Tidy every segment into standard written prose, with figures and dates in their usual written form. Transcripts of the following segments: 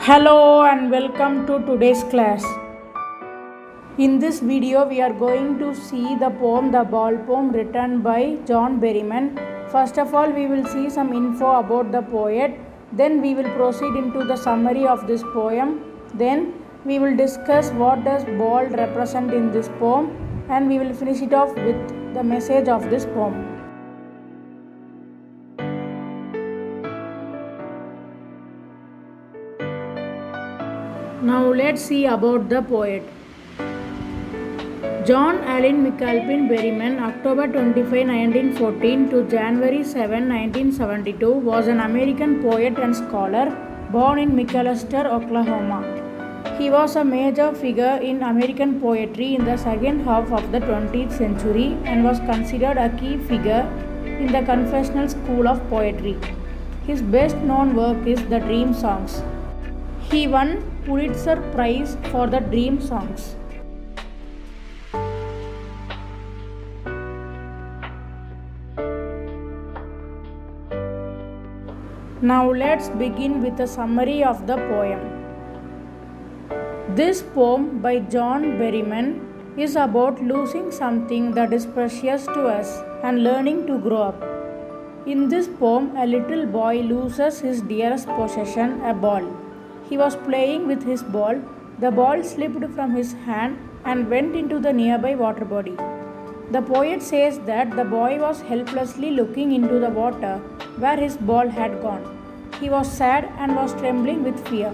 Hello and welcome to today's class. In this video we are going to see the poem The Ball Poem written by John Berryman. First of all we will see some info about the poet, then we will proceed into the summary of this poem, then we will discuss what does ball represent in this poem, and we will finish it off with the message of this poem. Now let's see about the poet. John Allen McAlpin Berryman, October 25, 1914 to January 7, 1972, was an American poet and scholar born in McAlester, Oklahoma. He was a major figure in American poetry in the second half of the 20th century and was considered a key figure in the confessional school of poetry. His best known work is The Dream Songs. He won Pulitzer Prize for the Dream Songs. Now let's begin with a summary of the poem. This poem by John Berryman is about losing something that is precious to us and learning to grow up. In this poem, a little boy loses his dearest possession, a ball. He was playing with his ball. The ball slipped from his hand and went into the nearby water body. The poet says that the boy was helplessly looking into the water where his ball had gone. He was sad and was trembling with fear.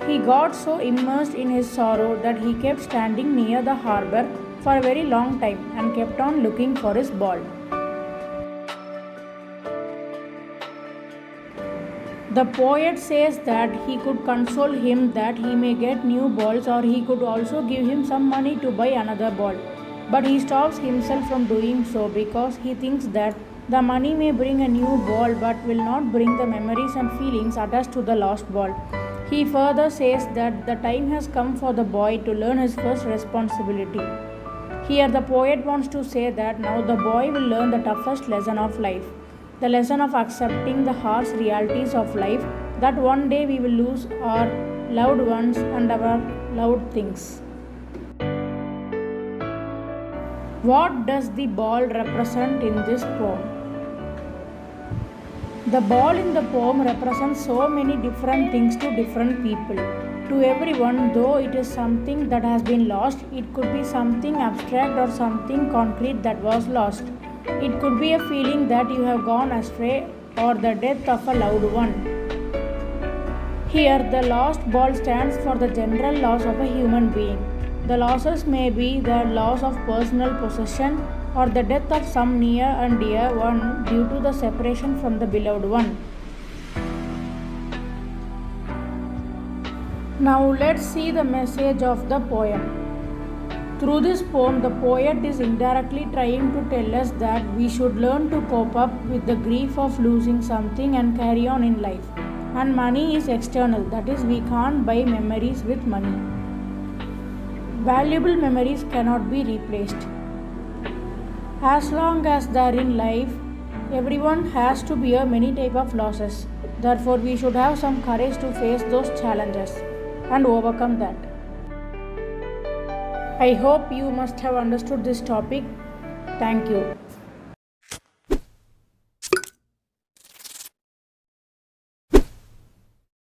He got so immersed in his sorrow that he kept standing near the harbor for a very long time and kept on looking for his ball. The poet says that he could console him that he may get new balls, or he could also give him some money to buy another ball. But he stops himself from doing so because he thinks that the money may bring a new ball but will not bring the memories and feelings attached to the lost ball. He further says that the time has come for the boy to learn his first responsibility. Here the poet wants to say that now the boy will learn the toughest lesson of life. The lesson of accepting the harsh realities of life, that one day we will lose our loved ones and our loved things. What does the ball represent in this poem? The ball in the poem represents so many different things to different people. To everyone, though it is something that has been lost, it could be something abstract or something concrete that was lost. It could be a feeling that you have gone astray or the death of a loved one. Here, the lost ball stands for the general loss of a human being. The losses may be the loss of personal possession or the death of some near and dear one due to the separation from the beloved one. Now let's see the message of the poem. Through this poem, the poet is indirectly trying to tell us that we should learn to cope up with the grief of losing something and carry on in life. And money is external, that is, we can't buy memories with money. Valuable memories cannot be replaced. As long as they are in life, everyone has to bear many types of losses. Therefore, we should have some courage to face those challenges and overcome that. I hope you must have understood this topic. Thank you.